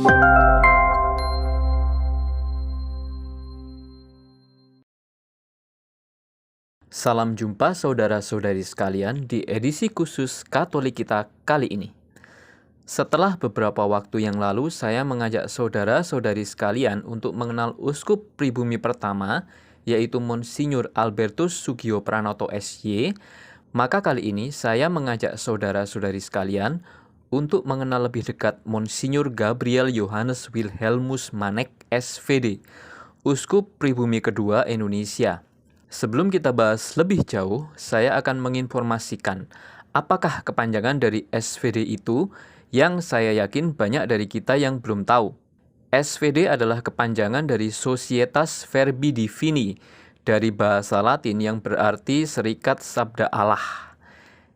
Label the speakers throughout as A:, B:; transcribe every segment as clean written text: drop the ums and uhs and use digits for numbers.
A: Salam jumpa saudara-saudari sekalian di edisi khusus Katolik kita kali ini. Setelah beberapa waktu yang lalu saya mengajak saudara-saudari sekalian untuk mengenal uskup pribumi pertama, yaitu Monsinyur Albertus Sugio Pranoto SY, maka kali ini saya mengajak saudara-saudari sekalian untuk mengenal lebih dekat Monsinyur Gabriel Johannes Wilhelmus Manek SVD, uskup pribumi kedua Indonesia. Sebelum kita bahas lebih jauh, saya akan menginformasikan apakah kepanjangan dari SVD itu yang saya yakin banyak dari kita yang belum tahu. SVD adalah kepanjangan dari Societas Verbi Divini, dari bahasa Latin yang berarti Serikat Sabda Allah.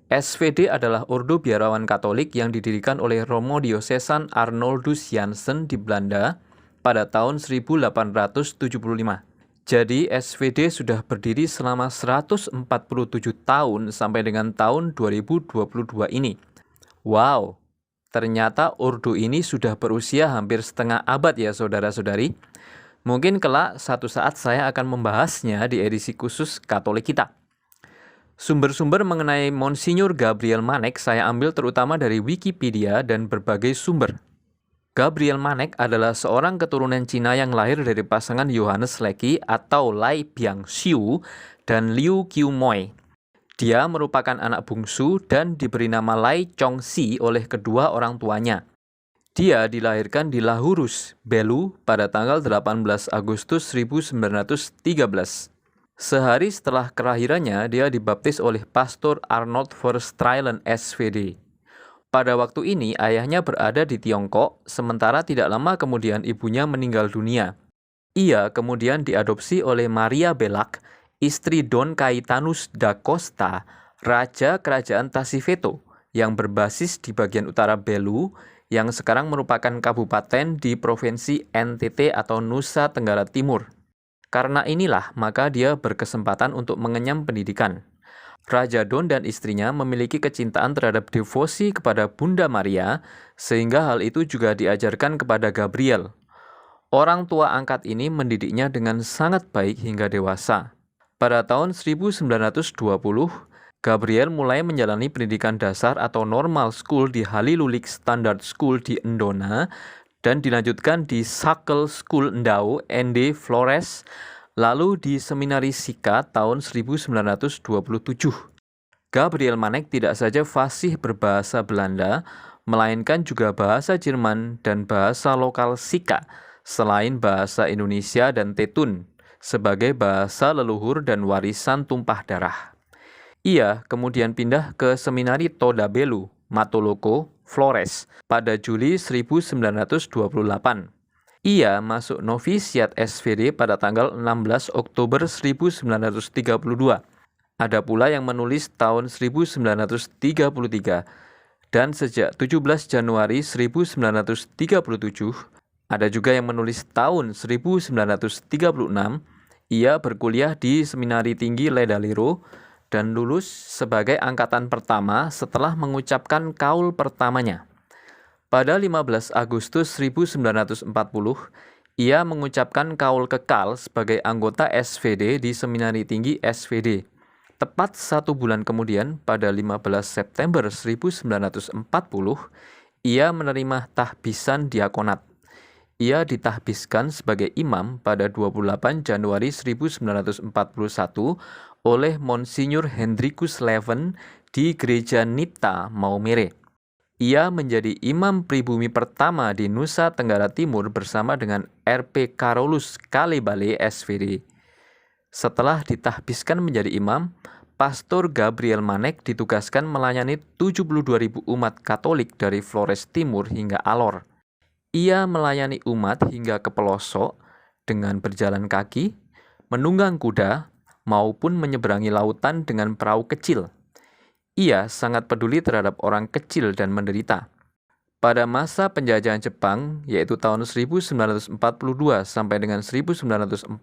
A: SVD adalah ordo biarawan Katolik yang didirikan oleh Romo Diocesan Arnoldus Jansen di Belanda pada tahun 1875. Jadi SVD sudah berdiri selama 147 tahun sampai dengan tahun 2022 ini. Wow, ternyata ordo ini sudah berusia hampir setengah abad ya saudara-saudari. Mungkin kelak satu saat saya akan membahasnya di edisi khusus Katolik kita. Sumber-sumber mengenai Monsinyur Gabriel Manek saya ambil terutama dari Wikipedia dan berbagai sumber. Gabriel Manek adalah seorang keturunan Cina yang lahir dari pasangan Johannes Lecky atau Lai Biangxiu dan Liu Qiumoy. Dia merupakan anak bungsu dan diberi nama Lai Chongxi oleh kedua orang tuanya. Dia dilahirkan di Lahurus, Belu pada tanggal 18 Agustus 1913. Sehari setelah kelahirannya, dia dibaptis oleh Pastor Arnold Verstralen SVD. Pada waktu ini, ayahnya berada di Tiongkok, sementara tidak lama kemudian ibunya meninggal dunia. Ia kemudian diadopsi oleh Maria Belak, istri Don Caetanus da Costa, Raja Kerajaan Tasiveto, yang berbasis di bagian utara Belu, yang sekarang merupakan kabupaten di Provinsi NTT atau Nusa Tenggara Timur. Karena inilah, maka dia berkesempatan untuk mengenyam pendidikan. Raja Don dan istrinya memiliki kecintaan terhadap devosi kepada Bunda Maria, sehingga hal itu juga diajarkan kepada Gabriel. Orang tua angkat ini mendidiknya dengan sangat baik hingga dewasa. Pada tahun 1920, Gabriel mulai menjalani pendidikan dasar atau normal school di Halilulik Standard School di Endona, dan dilanjutkan di Sakel School Ndau, ND Flores, lalu di Seminari Sika tahun 1927. Gabriel Manek tidak saja fasih berbahasa Belanda, melainkan juga bahasa Jerman dan bahasa lokal Sika, selain bahasa Indonesia dan Tetun, sebagai bahasa leluhur dan warisan tumpah darah. Ia kemudian pindah ke Seminari Toda Belu, Matuloko, Flores, pada Juli 1928. Ia masuk novisiat SVD pada tanggal 16 Oktober 1932. Ada pula yang menulis tahun 1933, dan sejak 17 Januari 1937, ada juga yang menulis tahun 1936, ia berkuliah di Seminari Tinggi Ledalero dan lulus sebagai angkatan pertama setelah mengucapkan kaul pertamanya. Pada 15 Agustus 1940, ia mengucapkan kaul kekal sebagai anggota SVD di Seminari Tinggi SVD. Tepat 1 bulan kemudian, pada 15 September 1940, ia menerima tahbisan diakonat. Ia ditahbiskan sebagai imam pada 28 Januari 1941 oleh Monsinyur Hendrikus Leven di Gereja Nipta, Maumere. Ia menjadi imam pribumi pertama di Nusa Tenggara Timur bersama dengan RP Carolus Kalebale SVD. Setelah ditahbiskan menjadi imam, Pastor Gabriel Manek ditugaskan melayani 72.000 umat Katolik dari Flores Timur hingga Alor. Ia melayani umat hingga ke pelosok dengan berjalan kaki, menunggang kuda, maupun menyeberangi lautan dengan perahu kecil. Ia sangat peduli terhadap orang kecil dan menderita. Pada masa penjajahan Jepang, yaitu tahun 1942 sampai dengan 1946,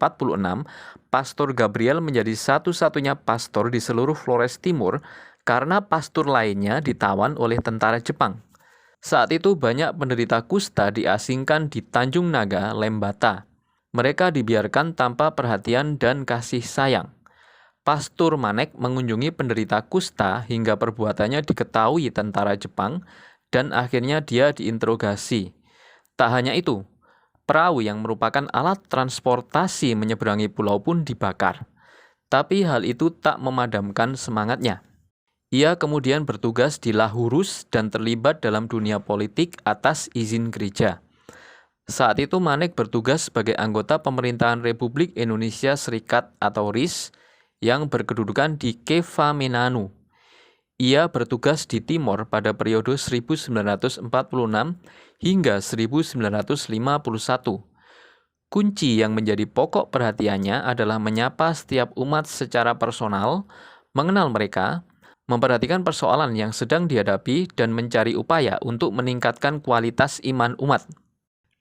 A: Pastor Gabriel menjadi satu-satunya pastor di seluruh Flores Timur karena pastor lainnya ditawan oleh tentara Jepang. Saat itu banyak penderita kusta diasingkan di Tanjung Naga, Lembata. Mereka dibiarkan tanpa perhatian dan kasih sayang. Pastur Manek mengunjungi penderita kusta hingga perbuatannya diketahui tentara Jepang dan akhirnya dia diinterogasi. Tak hanya itu, perahu yang merupakan alat transportasi menyeberangi pulau pun dibakar. Tapi hal itu tak memadamkan semangatnya. Ia kemudian bertugas di Lahurus dan terlibat dalam dunia politik atas izin gereja. Saat itu Manek bertugas sebagai anggota pemerintahan Republik Indonesia Serikat atau RIS yang berkedudukan di Kevamenanu. Ia bertugas di Timor pada periode 1946 hingga 1951. Kunci yang menjadi pokok perhatiannya adalah menyapa setiap umat secara personal, mengenal mereka, memperhatikan persoalan yang sedang dihadapi, dan mencari upaya untuk meningkatkan kualitas iman umat.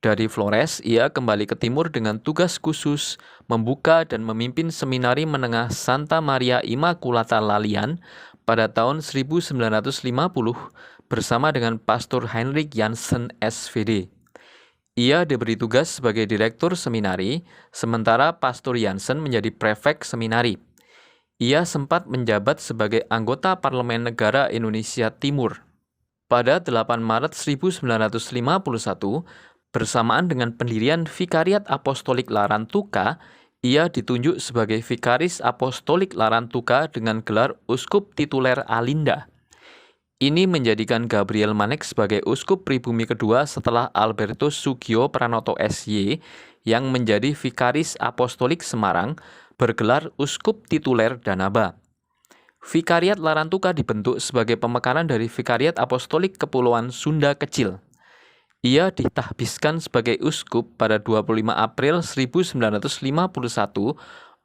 A: Dari Flores, ia kembali ke timur dengan tugas khusus membuka dan memimpin seminari menengah Santa Maria Immaculata Lalian pada tahun 1950 bersama dengan Pastor Heinrich Jansen SVD. Ia diberi tugas sebagai direktur seminari, sementara Pastor Jansen menjadi prefek seminari. Ia sempat menjabat sebagai anggota Parlemen Negara Indonesia Timur. Pada 8 Maret 1951, bersamaan dengan pendirian Vikariat Apostolik Larantuka, ia ditunjuk sebagai Vikaris Apostolik Larantuka dengan gelar Uskup Tituler Alinda. Ini menjadikan Gabriel Manek sebagai uskup pribumi kedua setelah Albertus Sugio Pranoto SY yang menjadi Vikaris Apostolik Semarang bergelar Uskup Tituler Danaba. Vikariat Larantuka dibentuk sebagai pemekaran dari Vikariat Apostolik Kepulauan Sunda Kecil. Ia ditahbiskan sebagai uskup pada 25 April 1951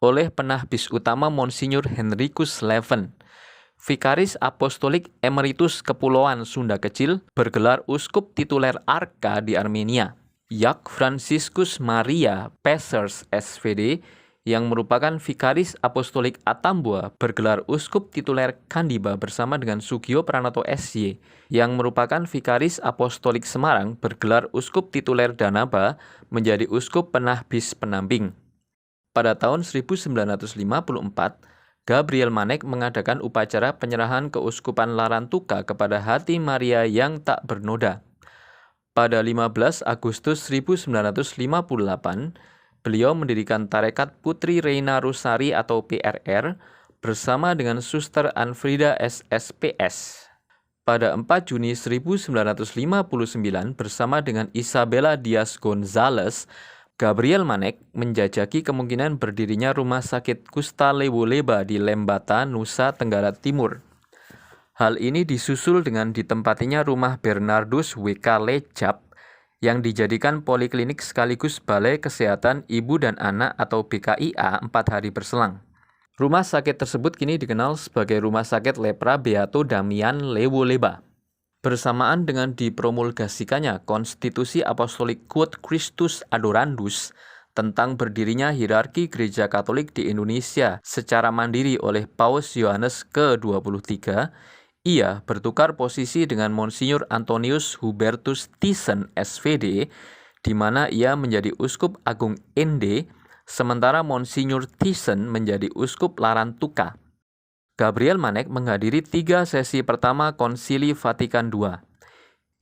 A: oleh penahbis utama Monsinyur Henricus Leven. Vikaris Apostolik Emeritus Kepulauan Sunda Kecil bergelar Uskup Tituler Arka di Armenia. Jak Franciscus Maria Pesers SVD yang merupakan Vikaris Apostolik Atambua bergelar Uskup Tituler Kandiba bersama dengan Sugio Pranoto SY yang merupakan Vikaris Apostolik Semarang bergelar Uskup Tituler Danaba menjadi Uskup Penahbis Pendamping. Pada tahun 1954, Gabriel Manek mengadakan upacara penyerahan keuskupan Larantuka kepada Hati Maria yang tak bernoda. Pada 15 Agustus 1958, beliau mendirikan Tarekat Putri Reina Rusari atau PRR bersama dengan Suster Anfrida SSPS. Pada 4 Juni 1959 bersama dengan Isabella Diaz Gonzalez, Gabriel Manek menjajaki kemungkinan berdirinya Rumah Sakit Kusta Lewo-Leba di Lembata, Nusa Tenggara Timur. Hal ini disusul dengan ditempatinya Rumah Bernardus WK Lecap yang dijadikan poliklinik sekaligus Balai Kesehatan Ibu dan Anak atau BKIA 4 hari berselang. Rumah sakit tersebut kini dikenal sebagai Rumah Sakit Lepra Beato Damian Lewo-Leba. Bersamaan dengan dipromulgasikannya Konstitusi Apostolik Quod Christus Adorandus tentang berdirinya hierarki Gereja Katolik di Indonesia secara mandiri oleh Paus Yohanes ke-23, ia bertukar posisi dengan Monsinyur Antonius Hubertus Thyssen SVD, di mana ia menjadi Uskup Agung Ende, sementara Monsinyur Thyssen menjadi Uskup Larantuka. Gabriel Manek menghadiri 3 sesi pertama Konsili Vatikan II.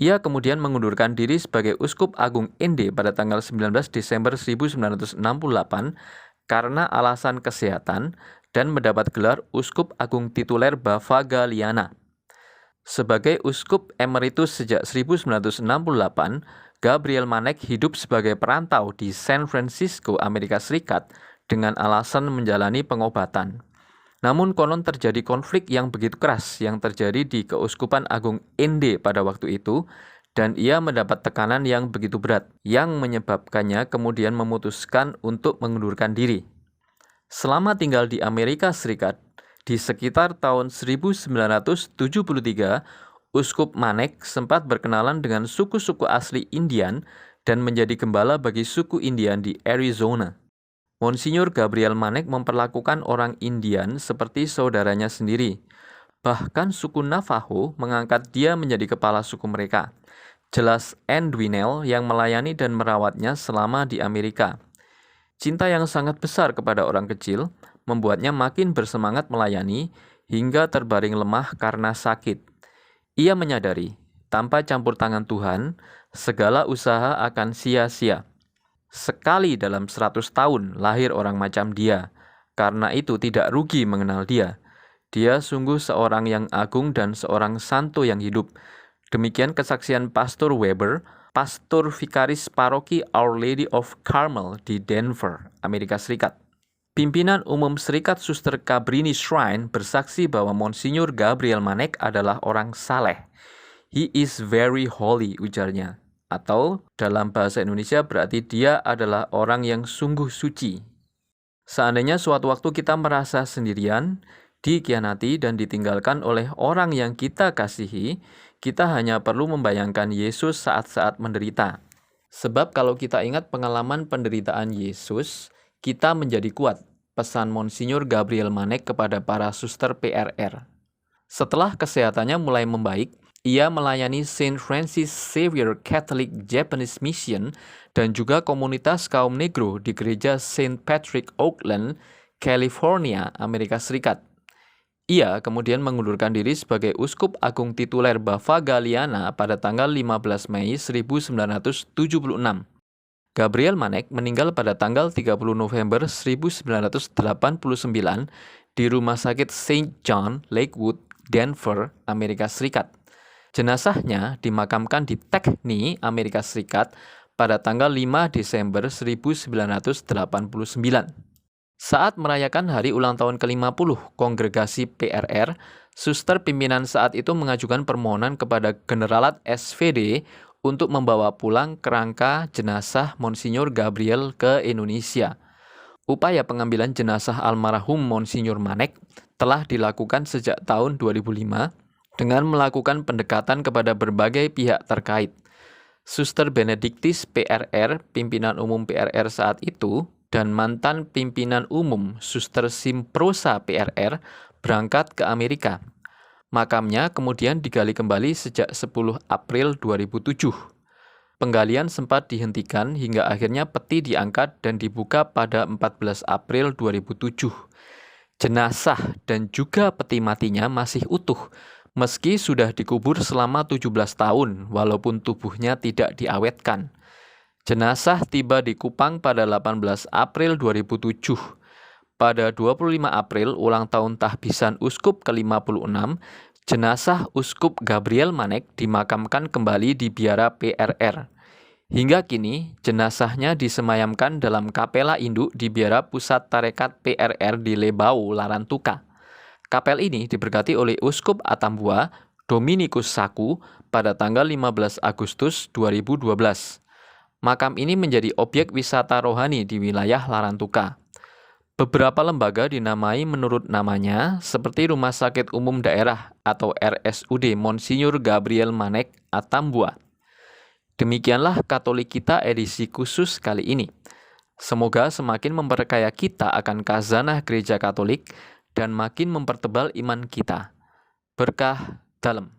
A: Ia kemudian mengundurkan diri sebagai Uskup Agung Ende pada tanggal 19 Desember 1968 karena alasan kesehatan dan mendapat gelar Uskup Agung Tituler Bavaga Liana. Sebagai uskup emeritus sejak 1968, Gabriel Manek hidup sebagai perantau di San Francisco, Amerika Serikat dengan alasan menjalani pengobatan. Namun konon terjadi konflik yang begitu keras yang terjadi di Keuskupan Agung Ende pada waktu itu dan ia mendapat tekanan yang begitu berat yang menyebabkannya kemudian memutuskan untuk mengundurkan diri. Selama tinggal di Amerika Serikat, di sekitar tahun 1973, Uskup Manek sempat berkenalan dengan suku-suku asli Indian dan menjadi gembala bagi suku Indian di Arizona. Monsinyur Gabriel Manek memperlakukan orang Indian seperti saudaranya sendiri. Bahkan suku Navajo mengangkat dia menjadi kepala suku mereka. Jelas Anne Dwinell yang melayani dan merawatnya selama di Amerika. Cinta yang sangat besar kepada orang kecil membuatnya makin bersemangat melayani hingga terbaring lemah karena sakit. Ia menyadari, tanpa campur tangan Tuhan, segala usaha akan sia-sia. Sekali dalam 100 tahun lahir orang macam dia, karena itu tidak rugi mengenal dia. Dia sungguh seorang yang agung dan seorang santo yang hidup. Demikian kesaksian Pastor Weber, pastor vikaris paroki Our Lady of Carmel di Denver, Amerika Serikat. Pimpinan Umum Serikat Suster Cabrini Shrine bersaksi bahwa Monsinyur Gabriel Manek adalah orang saleh. He is very holy, ujarnya. Atau dalam bahasa Indonesia berarti dia adalah orang yang sungguh suci. Seandainya suatu waktu kita merasa sendirian, dikhianati dan ditinggalkan oleh orang yang kita kasihi, kita hanya perlu membayangkan Yesus saat-saat menderita. Sebab kalau kita ingat pengalaman penderitaan Yesus, kita menjadi kuat, pesan Monsinyur Gabriel Manek kepada para suster PRR. Setelah kesehatannya mulai membaik, ia melayani Saint Francis Xavier Catholic Japanese Mission dan juga komunitas kaum negro di gereja Saint Patrick Oakland, California, Amerika Serikat. Ia kemudian mengundurkan diri sebagai Uskup Agung tituler Bavagaliana pada tanggal 15 Mei 1976. Gabriel Manek meninggal pada tanggal 30 November 1989 di Rumah Sakit St. John Lakewood, Denver, Amerika Serikat. Jenazahnya dimakamkan di Techni, Amerika Serikat pada tanggal 5 Desember 1989. Saat merayakan hari ulang tahun ke-50 Kongregasi PRR, suster pimpinan saat itu mengajukan permohonan kepada Generalat SVD untuk membawa pulang kerangka jenazah Monsinyur Gabriel ke Indonesia. Upaya pengambilan jenazah almarhum Monsinyur Manek telah dilakukan sejak tahun 2005 dengan melakukan pendekatan kepada berbagai pihak terkait. Suster Benediktis PRR, pimpinan umum PRR saat itu, dan mantan pimpinan umum Suster Simprosa PRR berangkat ke Amerika. Makamnya kemudian digali kembali sejak 10 April 2007. Penggalian sempat dihentikan hingga akhirnya peti diangkat dan dibuka pada 14 April 2007. Jenazah dan juga peti matinya masih utuh, meski sudah dikubur selama 17 tahun walaupun tubuhnya tidak diawetkan. Jenazah tiba di Kupang pada 18 April 2007. Pada 25 April, ulang tahun tahbisan Uskup ke-56, jenazah Uskup Gabriel Manek dimakamkan kembali di biara PRR. Hingga kini, jenazahnya disemayamkan dalam kapela induk di biara Pusat Tarekat PRR di Lebau, Larantuka. Kapel ini diberkati oleh Uskup Atambua, Dominikus Saku, pada tanggal 15 Agustus 2012. Makam ini menjadi objek wisata rohani di wilayah Larantuka. Beberapa lembaga dinamai menurut namanya, seperti Rumah Sakit Umum Daerah atau RSUD Monsinyur Gabriel Manek Atambua. Demikianlah Katolik kita edisi khusus kali ini. Semoga semakin memperkaya kita akan khazanah Gereja Katolik dan makin mempertebal iman kita. Berkah dalam.